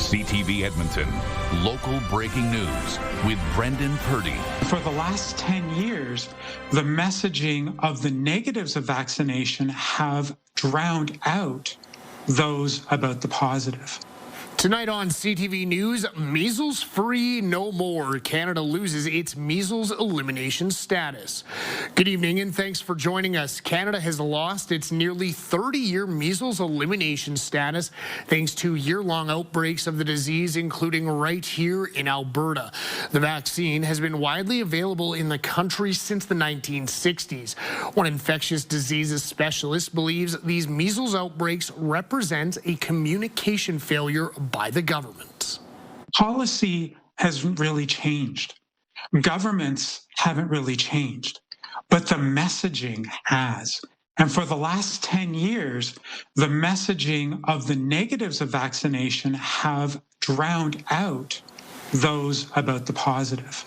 CTV Edmonton, local breaking news with Brendan Purdy. For the last 10 years, the messaging of the negatives of vaccination have drowned out those about the positive. Tonight on CTV News, measles free no more. Canada loses its measles elimination status. Good evening and thanks for joining us. Canada has lost its nearly 30-year measles elimination status thanks to year-long outbreaks of the disease, including right here in Alberta. The vaccine has been widely available in the country since the 1960s. One infectious diseases specialist believes these measles outbreaks represent a communication failure by the government. Policy hasn't really changed. Governments haven't really changed, but the messaging has. And for the last 10 years, the messaging of the negatives of vaccination have drowned out those about the positive.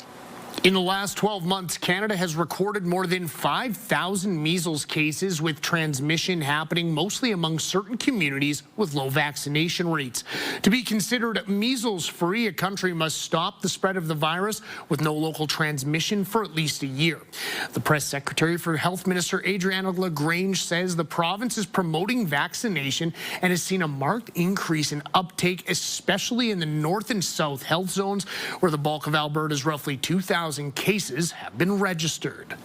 In the last 12 months, Canada has recorded more than 5,000 measles cases, with transmission happening mostly among certain communities with low vaccination rates. To be considered measles-free, a country must stop the spread of the virus with no local transmission for at least a year. The press secretary for Health Minister Adriana LaGrange says the province is promoting vaccination and has seen a marked increase in uptake, especially in the north and south health zones, where the bulk of Alberta's roughly 2,000 cases have been registered.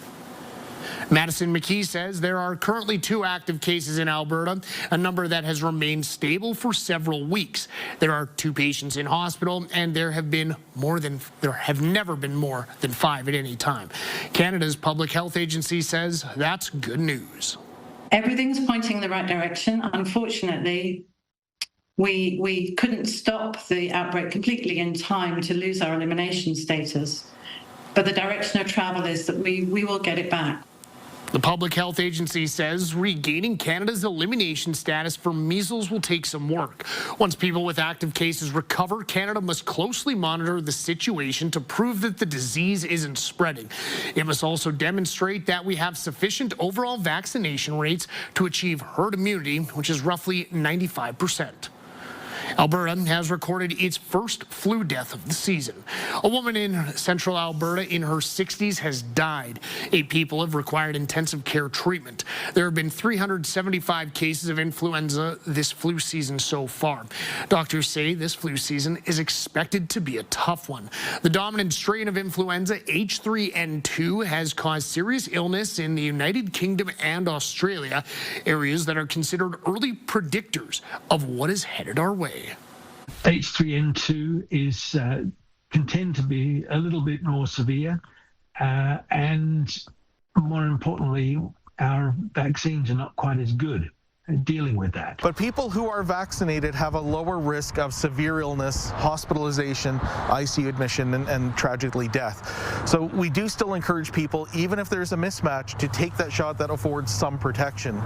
Madison McKee says there are currently 2 active cases in Alberta, a number that has remained stable for several weeks. There are 2 patients in hospital, and there have never been more than 5 at any time. Canada's public health agency says that's good news. Everything's pointing in the right direction. Unfortunately, we couldn't stop the outbreak completely in time to lose our elimination status. But the direction of travel is that we will get it back. The Public Health Agency says regaining Canada's elimination status for measles will take some work. Once people with active cases recover, Canada must closely monitor the situation to prove that the disease isn't spreading. It must also demonstrate that we have sufficient overall vaccination rates to achieve herd immunity, which is roughly 95%. Alberta has recorded its first flu death of the season. A woman in central Alberta in her 60s has died. 8 people have required intensive care treatment. There have been 375 cases of influenza this flu season so far. Doctors say this flu season is expected to be a tough one. The dominant strain of influenza, H3N2, has caused serious illness in the United Kingdom and Australia, areas that are considered early predictors of what is headed our way. H3N2 can tend to be a little bit more severe, and more importantly, our vaccines are not quite as good at dealing with that. But people who are vaccinated have a lower risk of severe illness, hospitalization, ICU admission, and tragically death. So we do still encourage people, even if there's a mismatch, to take that shot that affords some protection.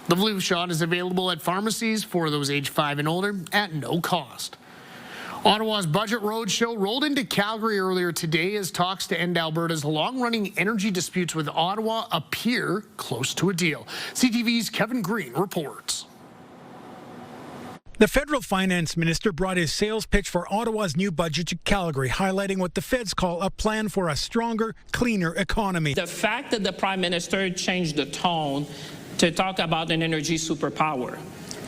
The flu shot is available at pharmacies for those age 5 and older at no cost. Ottawa's Budget Roadshow rolled into Calgary earlier today as talks to end Alberta's long-running energy disputes with Ottawa appear close to a deal. CTV's Kevin Green reports. The federal finance minister brought his sales pitch for Ottawa's new budget to Calgary, highlighting what the feds call a plan for a stronger, cleaner economy. The fact that the prime minister changed the tone to talk about an energy superpower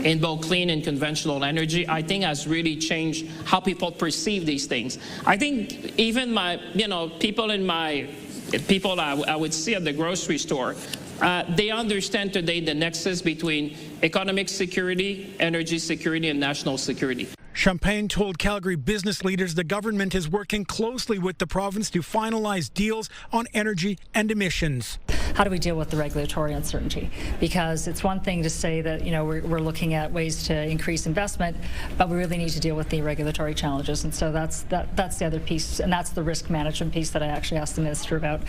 in both clean and conventional energy, I think has really changed how people perceive these things. I think even people I would see at the grocery store, they understand today the nexus between economic security, energy security, and national security. Champagne told Calgary business leaders the government is working closely with the province to finalize deals on energy and emissions. How do we deal with the regulatory uncertainty? Because it's one thing to say that, we're looking at ways to increase investment, but we really need to deal with the regulatory challenges. And so that's the other piece, and that's the risk management piece that I actually asked the minister about.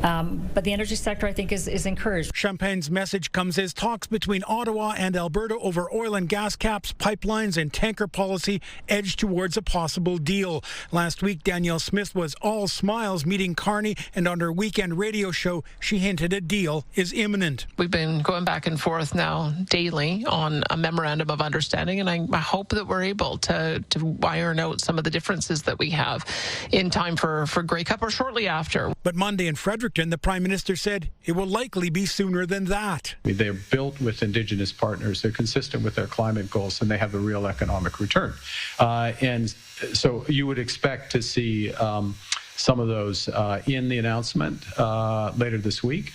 But the energy sector, I think, is encouraged. Champagne's message comes as talks between Ottawa and Alberta over oil and gas caps, pipelines, and tanker policy edge towards a possible deal. Last week, Danielle Smith was all smiles meeting Carney, and on her weekend radio show, she hinted a deal is imminent. We've been going back and forth now daily on a memorandum of understanding, and I hope that we're able to iron out some of the differences that we have in time for Grey Cup or shortly after. But Monday in Fredericton, the Prime Minister said it will likely be sooner than that. They're built with Indigenous partners. They're consistent with their climate goals, and they have a real economic return. And so you would expect to see some of those in the announcement later this week.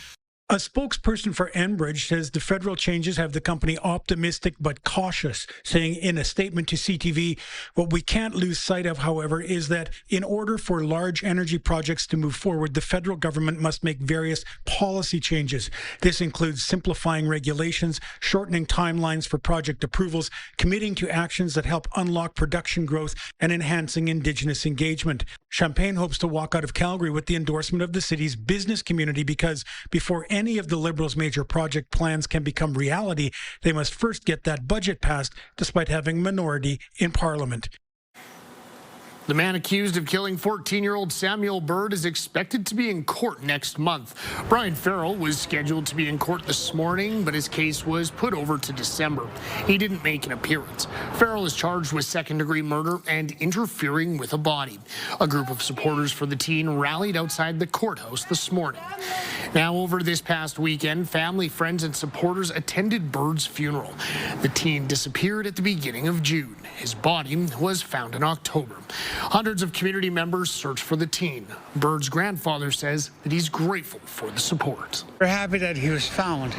A spokesperson for Enbridge says the federal changes have the company optimistic but cautious, saying in a statement to CTV, what we can't lose sight of, however, is that in order for large energy projects to move forward, the federal government must make various policy changes. This includes simplifying regulations, shortening timelines for project approvals, committing to actions that help unlock production growth, and enhancing Indigenous engagement. Champagne hopes to walk out of Calgary with the endorsement of the city's business community because before any of the Liberals' major project plans can become reality, they must first get that budget passed, despite having minority in Parliament. The man accused of killing 14-year-old Samuel Bird is expected to be in court next month. Brian Farrell was scheduled to be in court this morning, but his case was put over to December. He didn't make an appearance. Farrell is charged with second-degree murder and interfering with a body. A group of supporters for the teen rallied outside the courthouse this morning. Now, over this past weekend, family, friends, and supporters attended Bird's funeral. The teen disappeared at the beginning of June. His body was found in October. Hundreds of community members searched for the teen. Bird's grandfather says that he's grateful for the support. We're happy that he was found.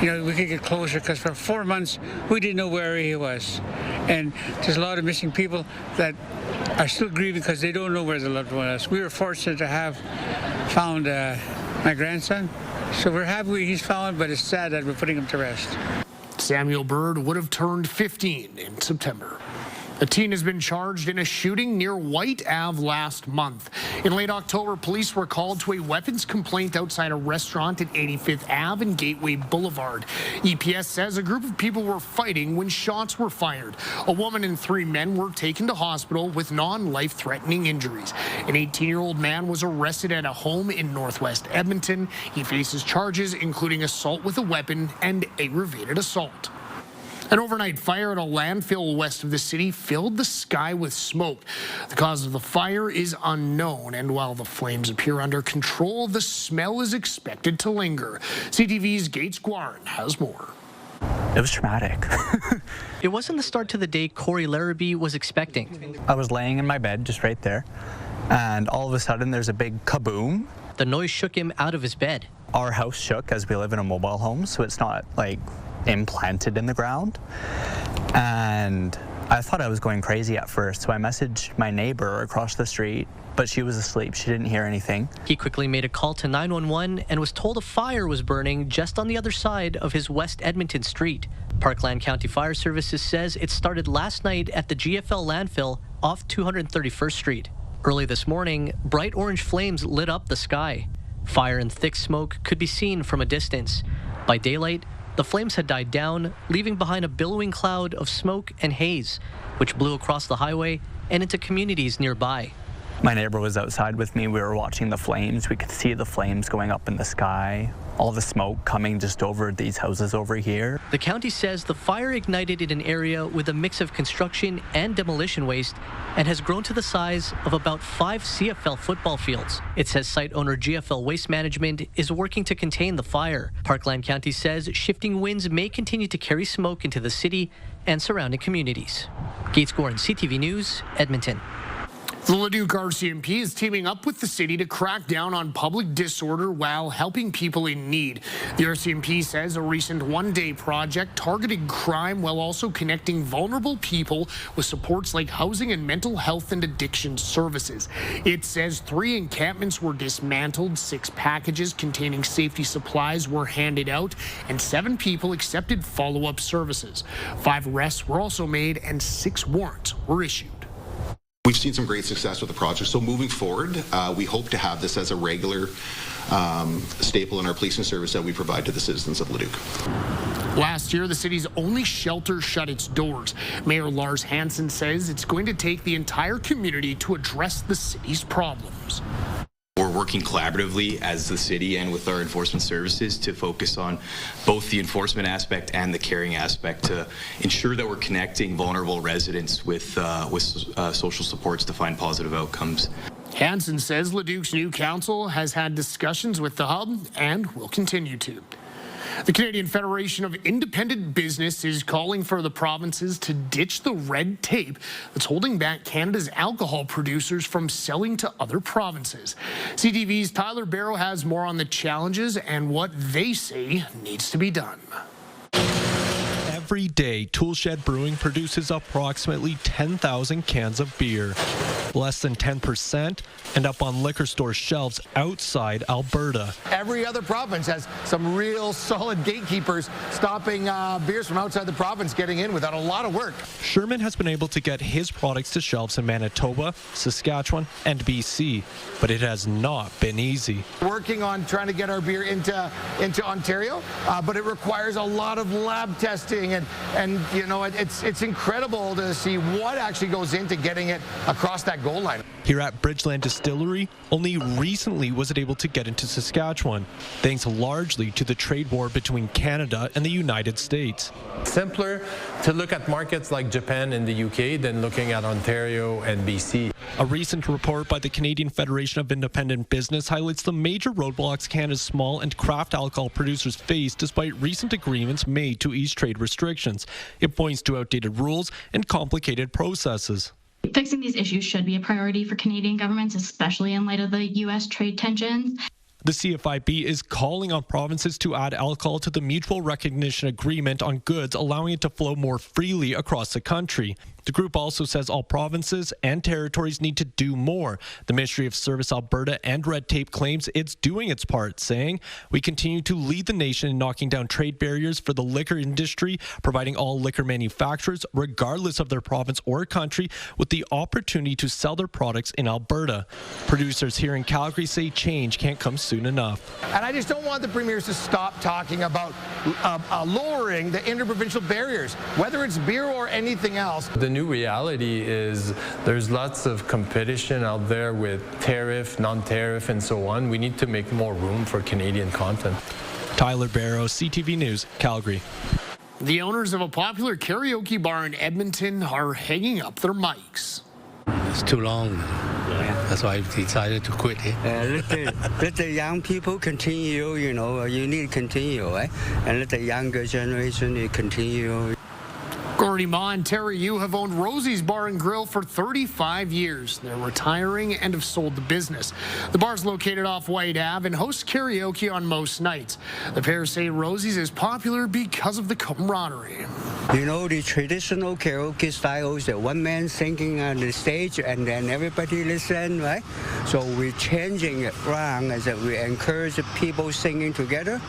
You know, we could get closer because for 4 months we didn't know where he was. And there's a lot of missing people that are still grieving because they don't know where the loved one is. We were fortunate to have found my grandson. So we're happy he's found, but it's sad that we're putting him to rest. Samuel Bird would have turned 15 in September. A teen has been charged in a shooting near White Ave last month. In late October, police were called to a weapons complaint outside a restaurant at 85th Ave and Gateway Boulevard. EPS says a group of people were fighting when shots were fired. A woman and 3 men were taken to hospital with non-life-threatening injuries. An 18-year-old man was arrested at a home in northwest Edmonton. He faces charges including assault with a weapon and aggravated assault. An overnight fire at a landfill west of the city filled the sky with smoke. The cause of the fire is unknown, and while the flames appear under control, the smell is expected to linger. CTV's Gates Guarin has more. It was traumatic. It wasn't the start to the day Corey Larrabee was expecting. I was laying in my bed just right there, and all of a sudden there's a big kaboom. The noise shook him out of his bed. Our house shook as we live in a mobile home, so it's not like implanted in the ground, and I thought I was going crazy at first, so I messaged my neighbor across the street, but she was asleep. She didn't hear anything. He quickly made a call to 911 and was told a fire was burning just on the other side of his West Edmonton street. Parkland County Fire Services says it started last night at the GFL landfill off 231st Street. Early this morning, bright orange flames lit up the sky. Fire and thick smoke could be seen from a distance. By daylight, the flames had died down, leaving behind a billowing cloud of smoke and haze, which blew across the highway and into communities nearby. My neighbor was outside with me. We were watching the flames. We could see the flames going up in the sky, all the smoke coming just over these houses over here. The county says the fire ignited in an area with a mix of construction and demolition waste and has grown to the size of about 5 CFL football fields. It says site owner GFL Waste Management is working to contain the fire. Parkland County says shifting winds may continue to carry smoke into the city and surrounding communities. Gates Gorin, CTV News, Edmonton. The Leduc RCMP is teaming up with the city to crack down on public disorder while helping people in need. The RCMP says a recent one-day project targeted crime while also connecting vulnerable people with supports like housing and mental health and addiction services. It says 3 encampments were dismantled, 6 packages containing safety supplies were handed out, and 7 people accepted follow-up services. 5 arrests were also made and 6 warrants were issued. We've seen some great success with the project, so moving forward, we hope to have this as a regular staple in our policing service that we provide to the citizens of Leduc. Last year, the city's only shelter shut its doors. Mayor Lars Hansen says it's going to take the entire community to address the city's problems. We're working collaboratively as the city and with our enforcement services to focus on both the enforcement aspect and the caring aspect to ensure that we're connecting vulnerable residents with social supports to find positive outcomes. Hansen says Leduc's new council has had discussions with the hub and will continue to. The Canadian Federation of Independent Business is calling for the provinces to ditch the red tape that's holding back Canada's alcohol producers from selling to other provinces. CTV's Tyler Barrow has more on the challenges and what they say needs to be done. Every day, Toolshed Brewing produces approximately 10,000 cans of beer. Less than 10% end up on liquor store shelves outside Alberta. Every other province has some real solid gatekeepers stopping beers from outside the province getting in without a lot of work. Sherman has been able to get his products to shelves in Manitoba, Saskatchewan, and BC, but it has not been easy. Working on trying to get our beer into Ontario, but it requires a lot of lab testing, and you know, it's incredible to see what actually goes into getting it across that goal line. Here at Bridgeland Distillery, only recently was it able to get into Saskatchewan, thanks largely to the trade war between Canada and the United States. Simpler to look at markets like Japan and the UK than looking at Ontario and BC. A recent report by the Canadian Federation of Independent Business highlights the major roadblocks Canada's small and craft alcohol producers face despite recent agreements made to ease trade restrictions. It points to outdated rules and complicated processes. Fixing these issues should be a priority for Canadian governments, especially in light of the U.S. trade tensions. The CFIB is calling on provinces to add alcohol to the Mutual Recognition Agreement on goods, allowing it to flow more freely across the country. The group also says all provinces and territories need to do more. The Ministry of Service Alberta and Red Tape claims it's doing its part, saying, "We continue to lead the nation in knocking down trade barriers for the liquor industry, providing all liquor manufacturers, regardless of their province or country, with the opportunity to sell their products in Alberta." Producers here in Calgary say change can't come soon enough. And I just don't want the premiers to stop talking about lowering the interprovincial barriers, whether it's beer or anything else. The new reality is there's lots of competition out there with tariff, non-tariff, and so on. We need to make more room for Canadian content. Tyler Barrow, CTV News, Calgary. The owners of a popular karaoke bar in Edmonton are hanging up their mics. It's too long. That's why I decided to quit it. Let the young people continue, you know, you need to continue, eh? And let the younger generation continue. Gordy Ma and Terry Yu have owned Rosie's Bar and Grill for 35 years. They're retiring and have sold the business. The bar is located off White Ave and hosts karaoke on most nights. The pair say Rosie's is popular because of the camaraderie. You know, the traditional karaoke style is that one man singing on the stage and then everybody listen, right? So we're changing it around as that we encourage people singing together.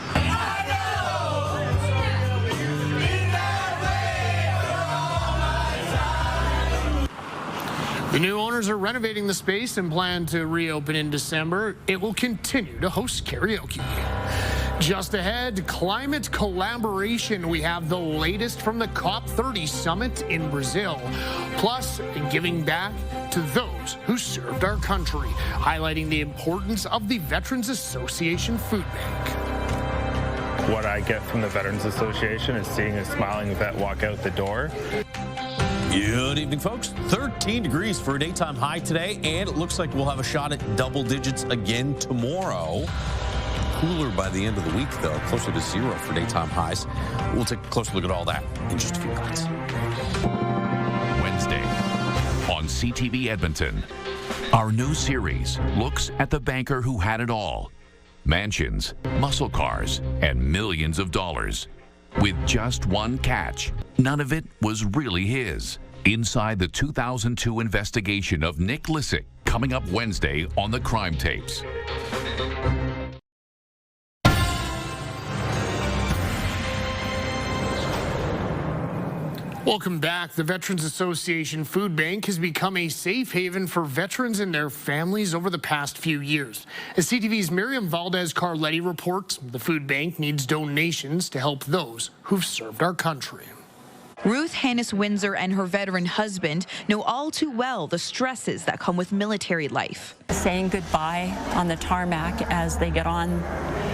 The new owners are renovating the space and plan to reopen in December. It will continue to host karaoke. Just ahead, climate collaboration. We have the latest from the COP30 summit in Brazil. Plus, giving back to those who served our country, highlighting the importance of the Veterans Association Food Bank. What I get from the Veterans Association is seeing a smiling vet walk out the door. Good evening, folks. 13 degrees for a daytime high today, and it looks like we'll have a shot at double digits again tomorrow. Cooler by the end of the week, though, closer to 0 for daytime highs. We'll take a closer look at all that in just a few minutes. Wednesday on CTV Edmonton, our new series looks at the banker who had it all. Mansions, muscle cars, and millions of dollars. With just one catch, none of it was really his. Inside the 2002 investigation of Nick Lissick, coming up Wednesday on the Crime Tapes. Welcome back. The Veterans Association Food Bank has become a safe haven for veterans and their families over the past few years. As CTV's Miriam Valdez-Carletti reports, the food bank needs donations to help those who've served our country. Ruth Hannes-Windsor and her veteran husband know all too well the stresses that come with military life. Saying goodbye on the tarmac as they get on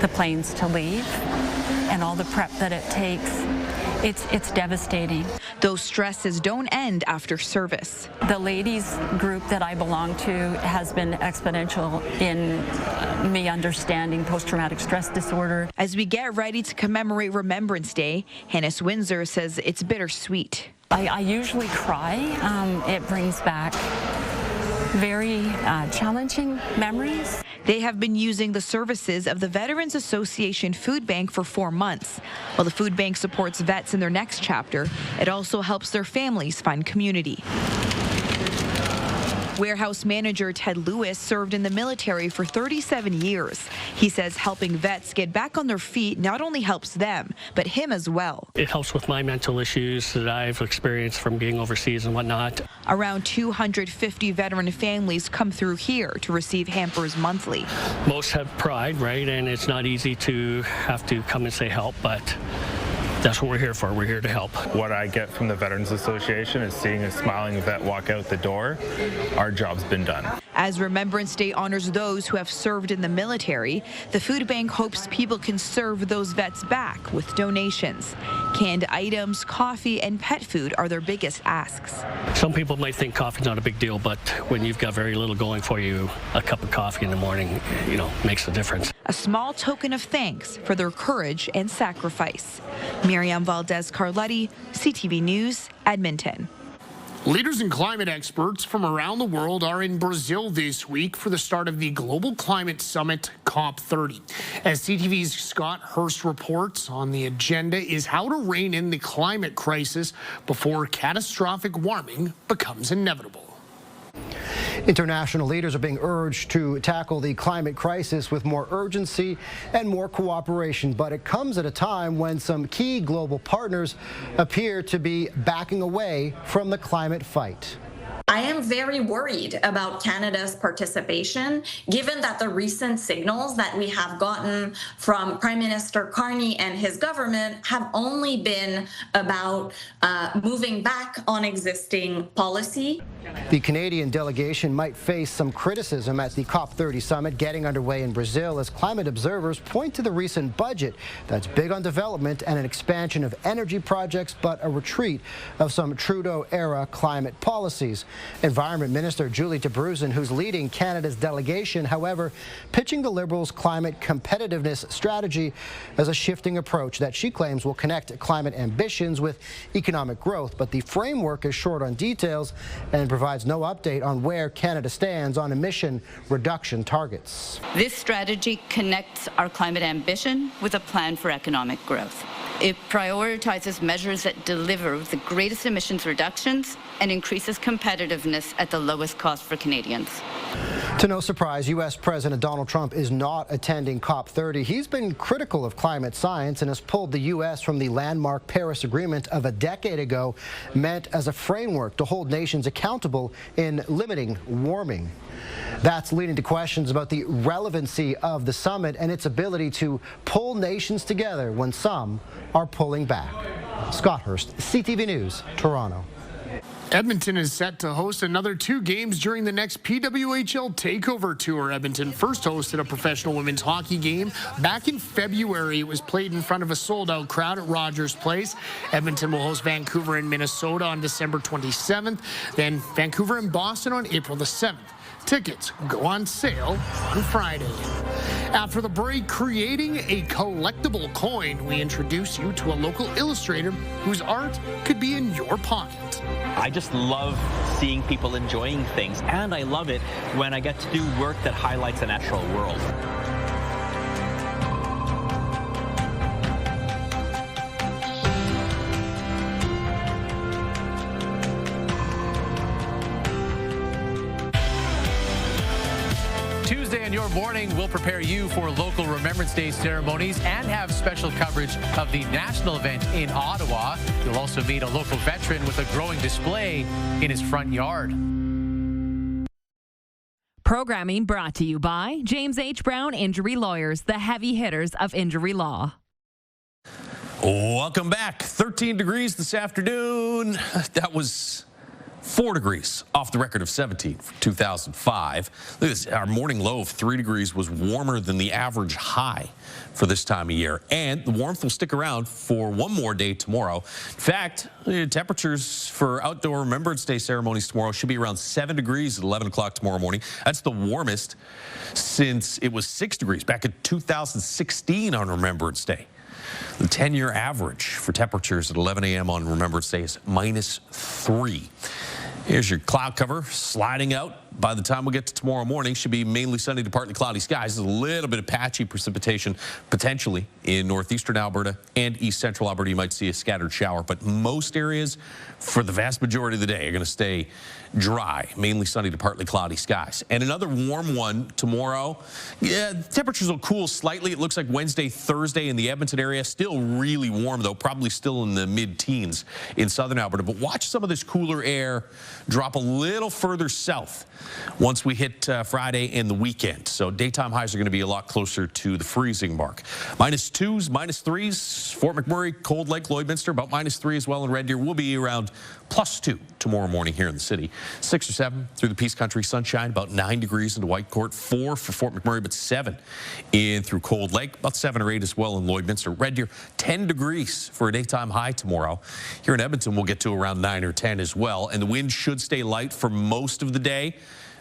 the planes to leave and all the prep that it takes, it's devastating. Those stresses don't end after service. The ladies group that I belong to has been exponential in me understanding post-traumatic stress disorder. As we get ready to commemorate Remembrance Day, Hannes-Windsor says it's bittersweet. I usually cry. It brings back very challenging memories. They have been using the services of the Veterans Association Food Bank for 4 months. While the food bank supports vets in their next chapter, it also helps their families find community. Warehouse manager Ted Lewis served in the military for 37 years. He says helping vets get back on their feet not only helps them, but him as well. It helps with my mental issues that I've experienced from being overseas and whatnot. Around 250 veteran families come through here to receive hampers monthly. Most have pride, right? And it's not easy to have to come and say help, but that's what we're here for. We're here to help. What I get from the Veterans Association is seeing a smiling vet walk out the door. Our job's been done. As Remembrance Day honors those who have served in the military, the food bank hopes people can serve those vets back with donations. Canned items, coffee, and pet food are their biggest asks. Some people might think coffee's not a big deal, but when you've got very little going for you, a cup of coffee in the morning, makes a difference. A small token of thanks for their courage and sacrifice. Miriam Valdez-Carletti, CTV News, Edmonton. Leaders and climate experts from around the world are in Brazil this week for the start of the Global Climate Summit COP30. As CTV's Scott Hurst reports, on the agenda is how to rein in the climate crisis before catastrophic warming becomes inevitable. International leaders are being urged to tackle the climate crisis with more urgency and more cooperation, but it comes at a time when some key global partners appear to be backing away from the climate fight. I am very worried about Canada's participation, given that the recent signals that we have gotten from Prime Minister Carney and his government have only been about moving back on existing policy. The Canadian delegation might face some criticism at the COP30 summit getting underway in Brazil as climate observers point to the recent budget that's big on development and an expansion of energy projects, but a retreat of some Trudeau-era climate policies. Environment Minister Julie DeBruzen, who's leading Canada's delegation, however, pitching the Liberals' climate competitiveness strategy as a shifting approach that she claims will connect climate ambitions with economic growth. But the framework is short on details and provides no update on where Canada stands on emission reduction targets. This strategy connects our climate ambition with a plan for economic growth. It prioritizes measures that deliver the greatest emissions reductions and increases competitiveness at the lowest cost for Canadians. To no surprise, U.S. President Donald Trump is not attending COP30. He's been critical of climate science and has pulled the U.S. from the landmark Paris Agreement of a decade ago, meant as a framework to hold nations accountable in limiting warming. That's leading to questions about the relevancy of the summit and its ability to pull nations together when some are pulling back. Scott Hurst, CTV News, Toronto. Edmonton is set to host another 2 games during the next PWHL Takeover Tour. Edmonton first hosted a professional women's hockey game back in February. It was played in front of a sold-out crowd at Rogers Place. Edmonton will host Vancouver and Minnesota on December 27th, then Vancouver and Boston on April the 7th. Tickets go on sale on Friday. After the break, creating a collectible coin, we introduce you to a local illustrator whose art could be in your pocket. I just love seeing people enjoying things, and I love it when I get to do work that highlights the natural world. In your morning, we'll prepare you for local Remembrance Day ceremonies and have special coverage of the national event in Ottawa. You'll also meet a local veteran with a growing display in his front yard. Programming brought to you by James H. Brown Injury Lawyers, the heavy hitters of injury law. Welcome back. 13 degrees this afternoon. That was 4 degrees off the record of 17 for 2005. Look at this. Our morning low of 3 degrees was warmer than the average high for this time of year. And the warmth will stick around for one more day tomorrow. In fact, temperatures for outdoor Remembrance Day ceremonies tomorrow should be around 7 degrees at 11 o'clock tomorrow morning. That's the warmest since it was 6 degrees back in 2016 on Remembrance Day. The 10-year average for temperatures at 11 a.m. on Remembrance Day is -3. Here's your cloud cover sliding out. By the time we get to tomorrow morning, should be mainly sunny to partly cloudy skies. There's a little bit of patchy precipitation potentially in northeastern Alberta and east central Alberta. You might see a scattered shower, but most areas for the vast majority of the day are going to stay dry, mainly sunny to partly cloudy skies. And another warm one tomorrow. Yeah, temperatures will cool slightly. It looks like Wednesday, Thursday in the Edmonton area. Still really warm, though, probably still in the mid-teens in southern Alberta. But watch some of this cooler air drop a little further south once we hit Friday and the weekend. So daytime highs are going to be a lot closer to the freezing mark. -2s, -3s, Fort McMurray, Cold Lake, Lloydminster, about -3 as well in Red Deer. Will be around +2 tomorrow morning here in the city. 6 or 7 through the Peace Country, sunshine, about 9 degrees into Whitecourt, 4 for Fort McMurray, but 7 in through Cold Lake, about 7 or 8 as well in Lloydminster. Red Deer, 10 degrees for a daytime high tomorrow. Here in Edmonton, we'll get to around 9 or 10 as well, and the wind should stay light for most of the day.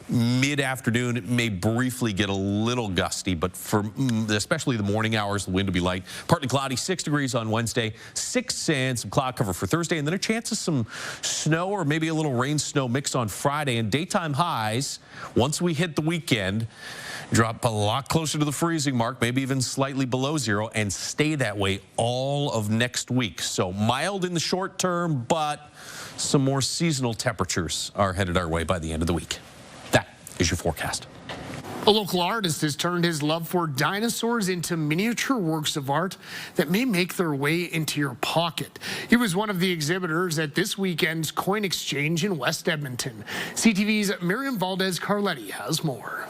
Mid-afternoon, it may briefly get a little gusty, but for especially the morning hours, the wind will be light. Partly cloudy, 6 degrees on Wednesday, 6 and some cloud cover for Thursday, and then a chance of some snow or maybe a little rain-snow mix on Friday. And daytime highs, once we hit the weekend, drop a lot closer to the freezing mark, maybe even slightly below 0, and stay that way all of next week. So mild in the short term, but some more seasonal temperatures are headed our way by the end of the week. Is your forecast. A local artist has turned his love for dinosaurs into miniature works of art that may make their way into your pocket. He was one of the exhibitors at this weekend's coin exchange in West Edmonton. CTV's Miriam Valdez-Carletti has more.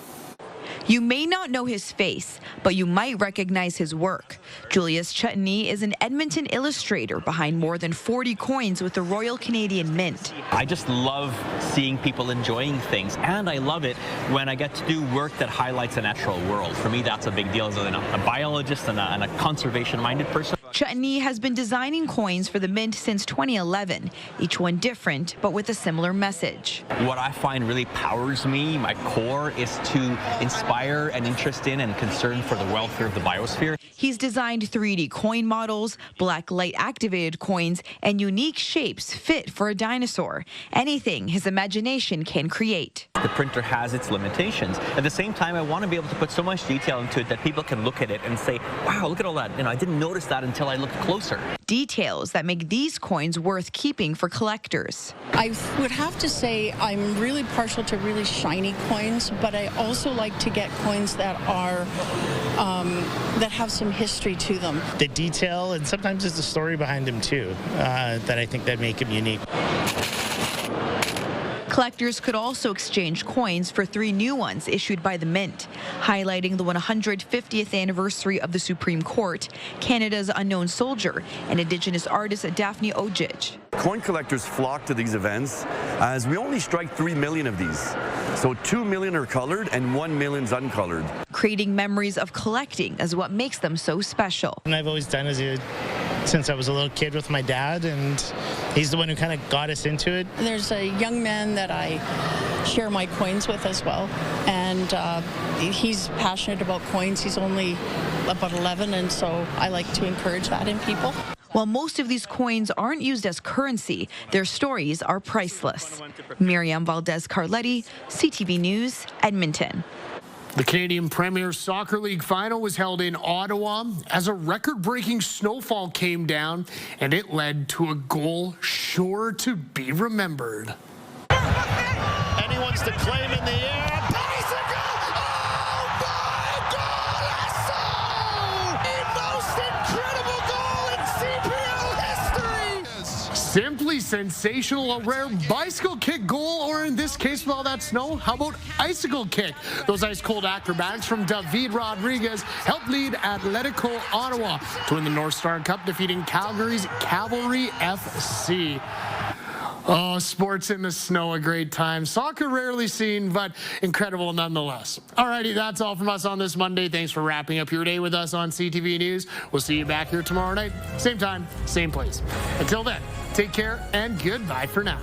You may not know his face, but you might recognize his work. Julius Chutney is an Edmonton illustrator behind more than 40 coins with the Royal Canadian Mint. I just love seeing people enjoying things, and I love it when I get to do work that highlights a natural world. For me, that's a big deal as a biologist and a conservation-minded person. Chutney has been designing coins for the Mint since 2011, each one different, but with a similar message. What I find really powers me, my core, is to inspire an interest in and concern for the welfare of the biosphere. He's designed 3D coin models, black light-activated coins, and unique shapes fit for a dinosaur. Anything his imagination can create. The printer has its limitations. At the same time, I want to be able to put so much detail into it that people can look at it and say, wow, look at all that. I didn't notice that until I looked closer. Details that make these coins worth keeping for collectors. I would have to say I'm really partial to really shiny coins, but I also like to get coins that are that have some history to them. The detail, and sometimes there's a story behind them too, that I think that make them unique. Collectors could also exchange coins for 3 new ones issued by the Mint, highlighting the 150th anniversary of the Supreme Court, Canada's unknown soldier, and Indigenous artist Daphne Ojij. Coin collectors flock to these events as we only strike 3 million of these. So 2 million are colored and 1 million's uncolored. Creating memories of collecting is what makes them so special. And I've always done since I was a little kid with my dad, and he's the one who kind of got us into it. There's a young man that I share my coins with as well, and he's passionate about coins. He's only about 11, and so I like to encourage that in people. While most of these coins aren't used as currency, their stories are priceless. Miriam Valdez-Carletti, CTV News, Edmonton. The Canadian Premier Soccer League final was held in Ottawa as a record-breaking snowfall came down, and it led to a goal sure to be remembered. Anyone's to claim in the air. Simply sensational, a rare bicycle kick goal, or in this case, with all that snow, how about icicle kick? Those ice-cold acrobatics from David Rodriguez helped lead at Leduc, Ottawa to win the North Star Cup, defeating Calgary's Cavalry FC. Oh, sports in the snow, a great time. Soccer rarely seen, but incredible nonetheless. Alrighty, that's all from us on this Monday. Thanks for wrapping up your day with us on CTV News. We'll see you back here tomorrow night. Same time, same place. Until then, take care and goodbye for now.